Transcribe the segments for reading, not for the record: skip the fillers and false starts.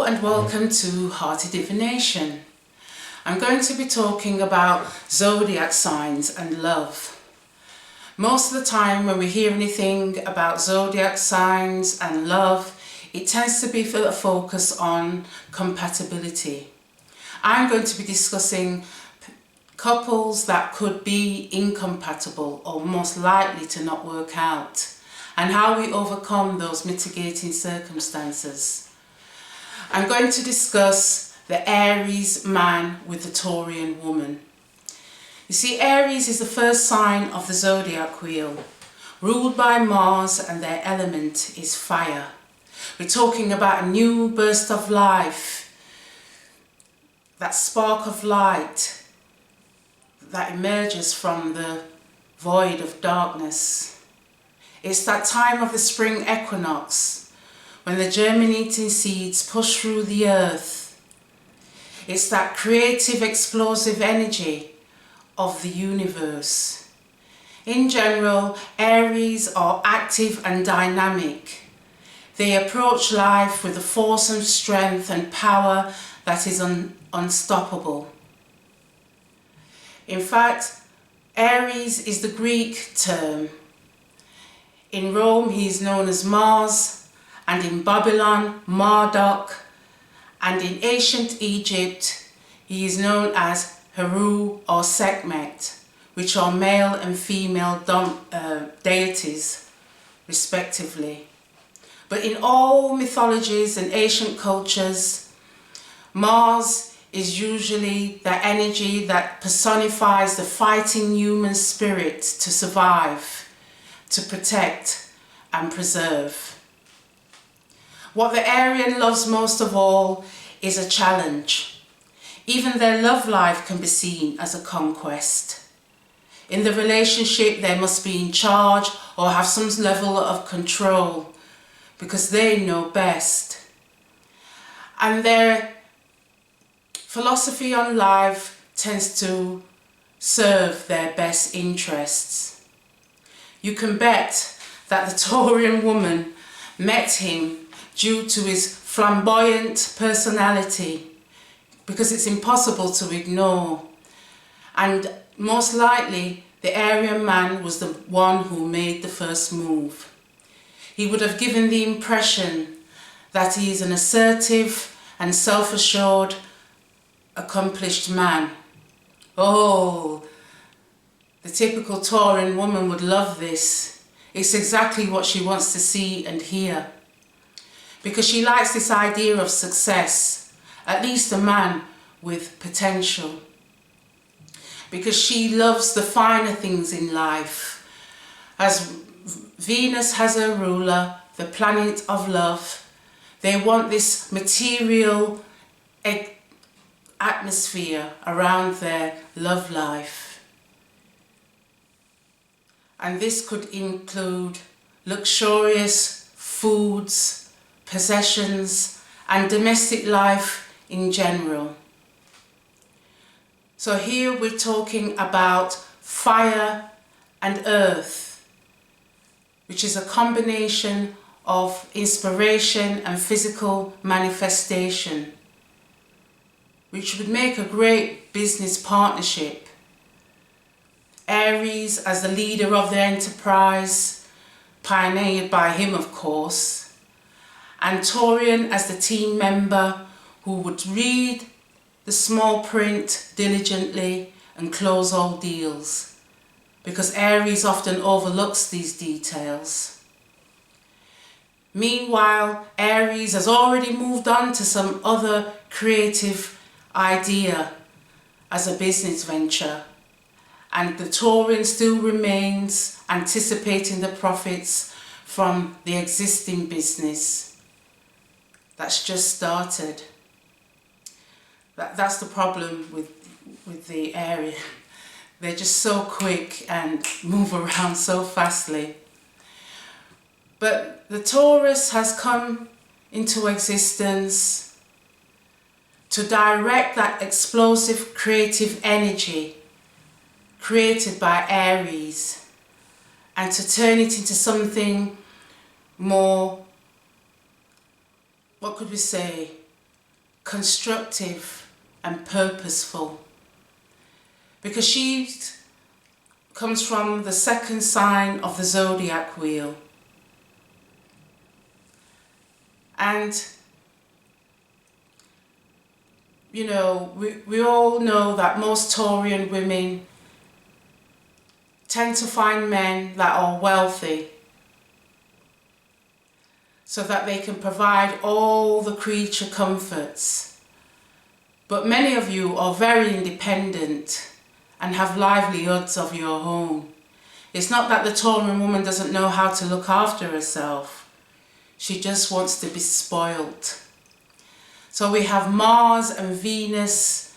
and welcome to Hearty Divination. I'm going to be talking about zodiac signs and love. Most of the time when we hear anything about zodiac signs and love, it tends to be for a focus on compatibility. I'm going to be discussing couples that could be incompatible or most likely to not work out, and how we overcome those mitigating circumstances. I'm going to discuss the Aries man with the Taurian woman. You see, Aries is the first sign of the zodiac wheel, ruled by Mars, and their element is fire. We're talking about a new burst of life, that spark of light that emerges from the void of darkness. It's that time of the spring equinox when the germinating seeds push through the earth. It's that creative, explosive energy of the universe. In general, Aries are active and dynamic. They approach life with a force and strength and power that is unstoppable. In fact, Aries is the Greek term. In Rome, he is known as Mars, and in Babylon, Marduk, and in ancient Egypt, he is known as Heru or Sekhmet, which are male and female deities, respectively. But in all mythologies and ancient cultures, Mars is usually the energy that personifies the fighting human spirit to survive, to protect and preserve. What the Aryan loves most of all is a challenge. Even their love life can be seen as a conquest. In the relationship, they must be in charge or have some level of control because they know best. And their philosophy on life tends to serve their best interests. You can bet that the Taurian woman met him due to his flamboyant personality, because it's impossible to ignore. And most likely, the Aryan man was the one who made the first move. He would have given the impression that he is an assertive and self-assured, accomplished man. Oh, the typical Taurian woman would love this. It's exactly what she wants to see and hear. Because she likes this idea of success, at least a man with potential. Because she loves the finer things in life. As Venus has her ruler, the planet of love, they want this material atmosphere around their love life. And this could include luxurious foods, possessions, and domestic life in general. So here we're talking about fire and earth, which is a combination of inspiration and physical manifestation, which would make a great business partnership. Aries as the leader of the enterprise, pioneered by him of course, and Taurian as the team member who would read the small print diligently and close all deals, because Aries often overlooks these details. Meanwhile, Aries has already moved on to some other creative idea as a business venture, and the Taurian still remains anticipating the profits from the existing business that's just started. That's the problem with the area. They're just so quick and move around so fastly. But the Taurus has come into existence to direct that explosive creative energy created by Aries and to turn it into something more, what could we say, constructive and purposeful, because she comes from the second sign of the zodiac wheel. And you know, we all know that most Taurian women tend to find men that are wealthy so that they can provide all the creature comforts. But many of you are very independent and have livelihoods of your own. It's not that the Taurian woman doesn't know how to look after herself. She just wants to be spoilt. So we have Mars and Venus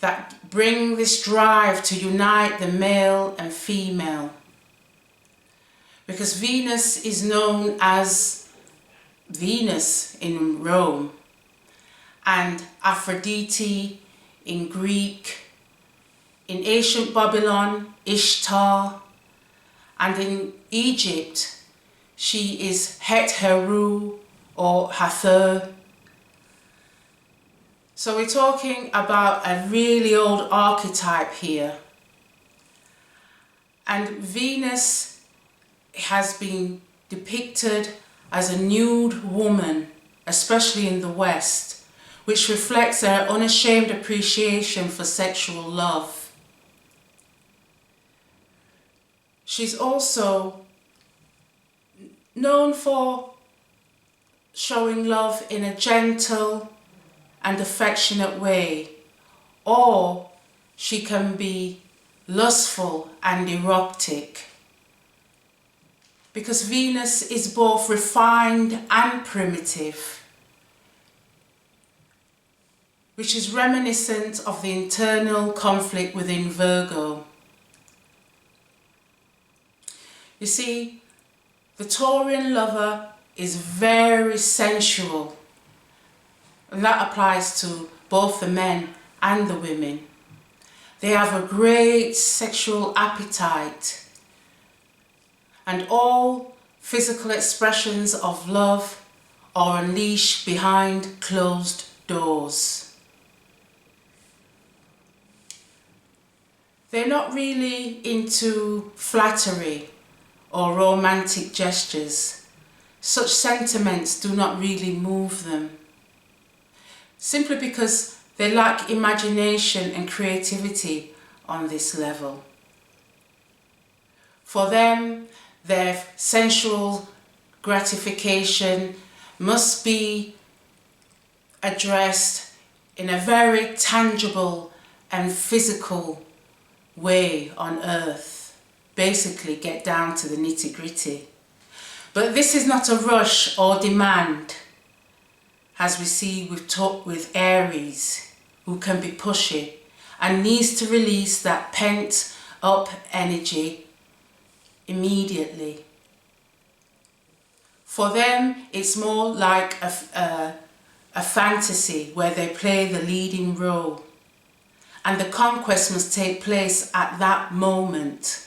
that bring this drive to unite the male and female. Because Venus is known as Venus in Rome and Aphrodite in Greek, in ancient Babylon, Ishtar, and in Egypt, she is Het Heru or Hathor. So we're talking about a really old archetype here. And Venus has been depicted as a nude woman, especially in the West, which reflects her unashamed appreciation for sexual love. She's also known for showing love in a gentle and affectionate way, or she can be lustful and erotic, because Venus is both refined and primitive, which is reminiscent of the internal conflict within Virgo. You see, the Taurian lover is very sensual, and that applies to both the men and the women. They have a great sexual appetite, and all physical expressions of love are unleashed behind closed doors. They're not really into flattery or romantic gestures. Such sentiments do not really move them, simply because they lack imagination and creativity on this level. For them, their sensual gratification must be addressed in a very tangible and physical way on earth. Basically, get down to the nitty-gritty. But this is not a rush or demand, as we see with Aries, who can be pushy and needs to release that pent up energy immediately. For them, it's more like a fantasy where they play the leading role, and the conquest must take place at that moment.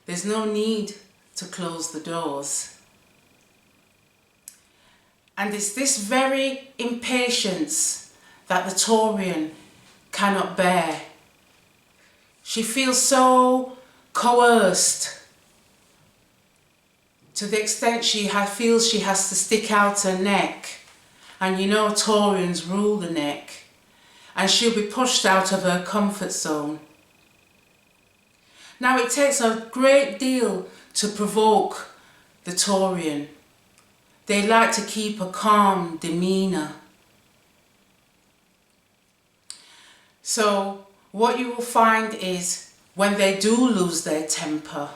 There's no need to close the doors. And it's this very impatience that the Taurian cannot bear. She feels so coerced to the extent she feels she has to stick out her neck. And you know Taurians rule the neck. And she'll be pushed out of her comfort zone. Now it takes a great deal to provoke the Taurian. They like to keep a calm demeanour. So what you will find is when they do lose their temper,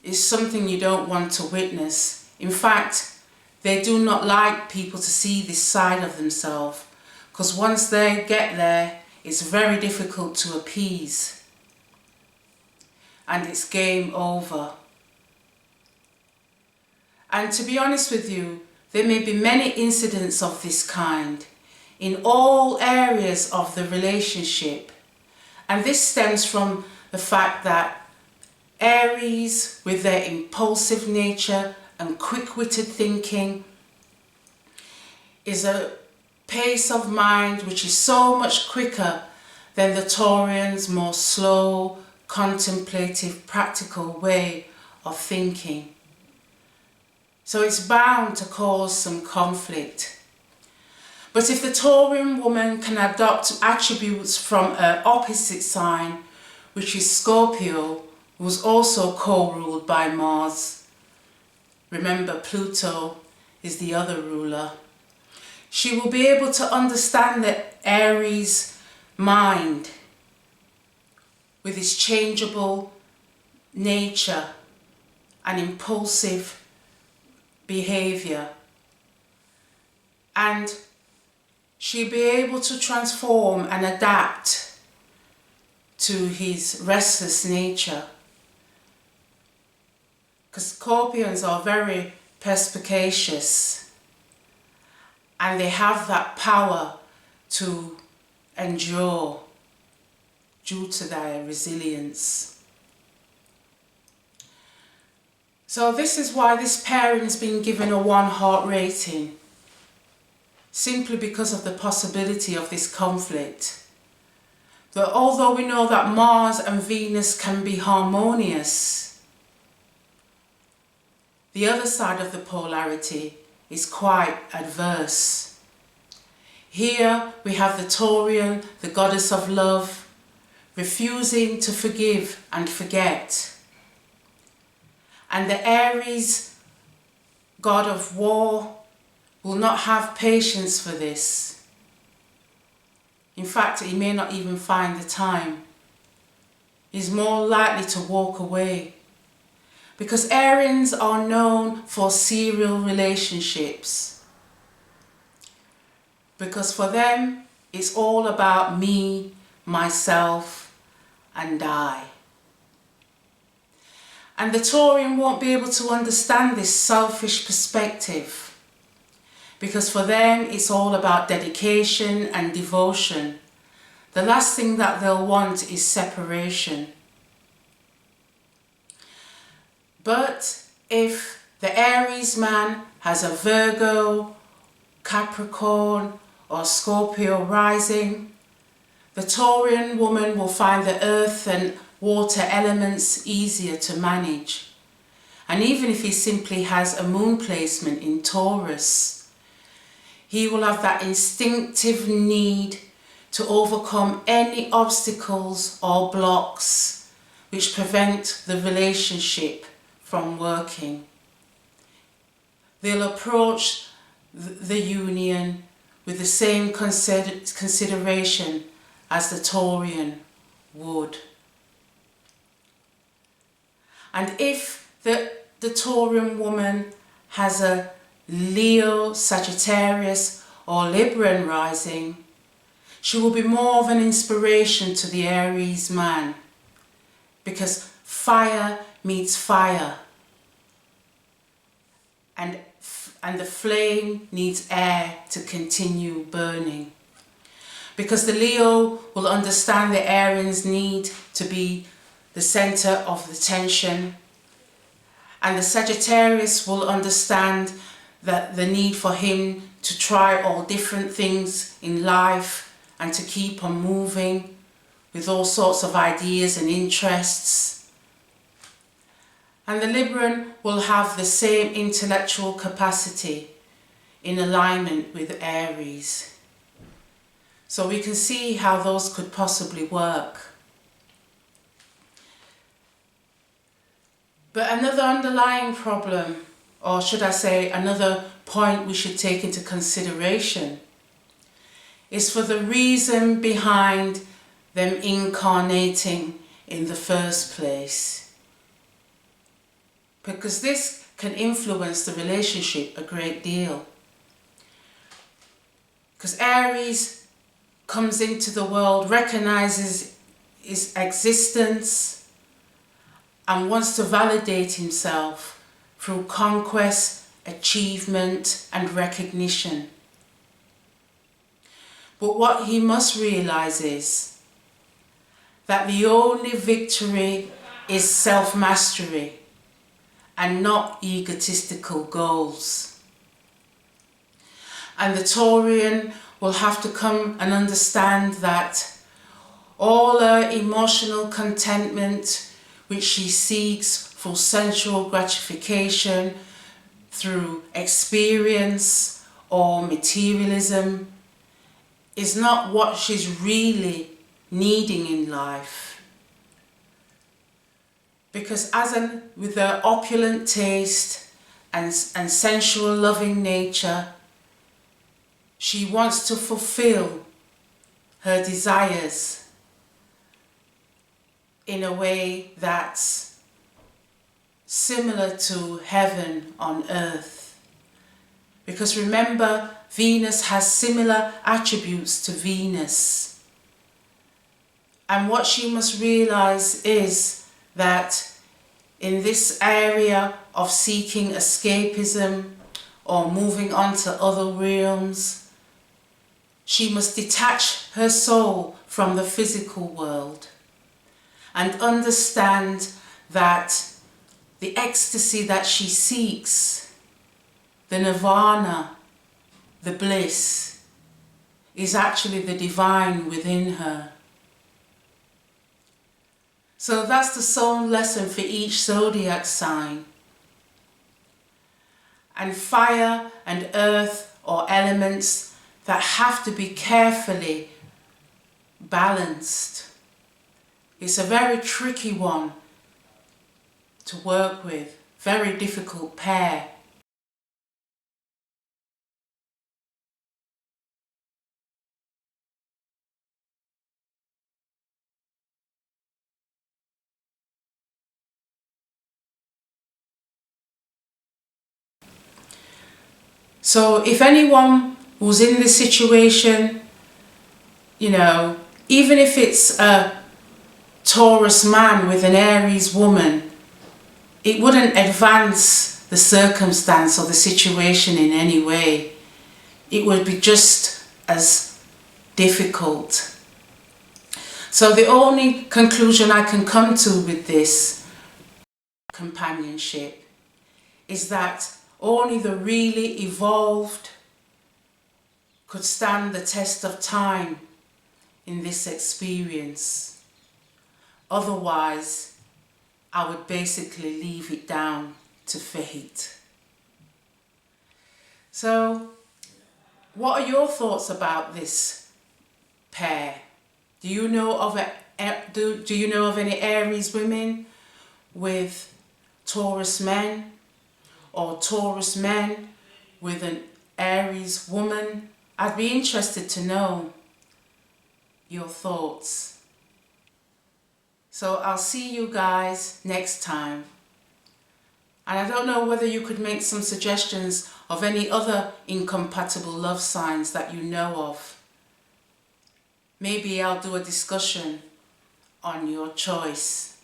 it's something you don't want to witness. In fact, they do not like people to see this side of themselves, because once they get there, it's very difficult to appease. And it's game over. And to be honest with you, there may be many incidents of this kind in all areas of the relationship. And this stems from the fact that Aries, with their impulsive nature and quick-witted thinking, is a pace of mind which is so much quicker than the Taurian's more slow, contemplative, practical way of thinking. So it's bound to cause some conflict. But if the Taurian woman can adopt attributes from her opposite sign, which is Scorpio, who's also co-ruled by Mars. Remember, Pluto is the other ruler. She will be able to understand the Aries mind with its changeable nature and impulsive behavior. And she'll be able to transform and adapt to his restless nature. Because Scorpions are very perspicacious and they have that power to endure due to their resilience. So this is why this pairing has been given a 1 heart rating, simply because of the possibility of this conflict. But although we know that Mars and Venus can be harmonious, the other side of the polarity is quite adverse. Here we have the Taurian, the goddess of love, refusing to forgive and forget. And the Aries, god of war, will not have patience for this. In fact, he may not even find the time. He's more likely to walk away. Because Aries are known for serial relationships. Because for them, it's all about me, myself, and I. And the Taurian won't be able to understand this selfish perspective. Because for them, it's all about dedication and devotion. The last thing that they'll want is separation. But if the Aries man has a Virgo, Capricorn, or Scorpio rising, the Taurian woman will find the earth and water elements easier to manage. And even if he simply has a moon placement in Taurus, he will have that instinctive need to overcome any obstacles or blocks which prevent the relationship from working. They'll approach the union with the same consideration as the Taurian would. And if the Taurian woman has a Leo, Sagittarius or Libran rising, she will be more of an inspiration to the Aries man, because fire meets fire, and the flame needs air to continue burning. Because the Leo will understand the Aries need to be the center of the tension, and the Sagittarius will understand that the need for him to try all different things in life and to keep on moving with all sorts of ideas and interests. And the Libran will have the same intellectual capacity in alignment with Aries. So we can see how those could possibly work. But another underlying problem, or should I say another point we should take into consideration, is for the reason behind them incarnating in the first place. Because this can influence the relationship a great deal. Because Aries comes into the world, recognizes his existence, and wants to validate himself through conquest, achievement, and recognition. But what he must realize is that the only victory is self-mastery and not egotistical goals. And the Taurian will have to come and understand that all her emotional contentment, which she seeks for sensual gratification through experience or materialism, is not what she's really needing in life. Because with her opulent taste and sensual loving nature, she wants to fulfill her desires in a way that's similar to heaven on earth. Because remember, Venus has similar attributes to Venus. And what she must realize is that in this area of seeking escapism or moving on to other realms, she must detach her soul from the physical world and understand that the ecstasy that she seeks, the nirvana, the bliss, is actually the divine within her. So that's the soul lesson for each zodiac sign. And fire and earth are elements that have to be carefully balanced. It's a very tricky one to work with, very difficult pair. So if anyone who's in this situation, you know, even if it's a Taurus man with an Aries woman, it wouldn't advance the circumstance or the situation in any way. It would be just as difficult. So the only conclusion I can come to with this companionship is that only the really evolved could stand the test of time in this experience. Otherwise, I would basically leave it down to fate. So, what are your thoughts about this pair? Do you know of any Aries women with Taurus men, or Taurus men with an Aries woman? I'd be interested to know your thoughts. So I'll see you guys next time. And I don't know whether you could make some suggestions of any other incompatible love signs that you know of. Maybe I'll do a discussion on your choice.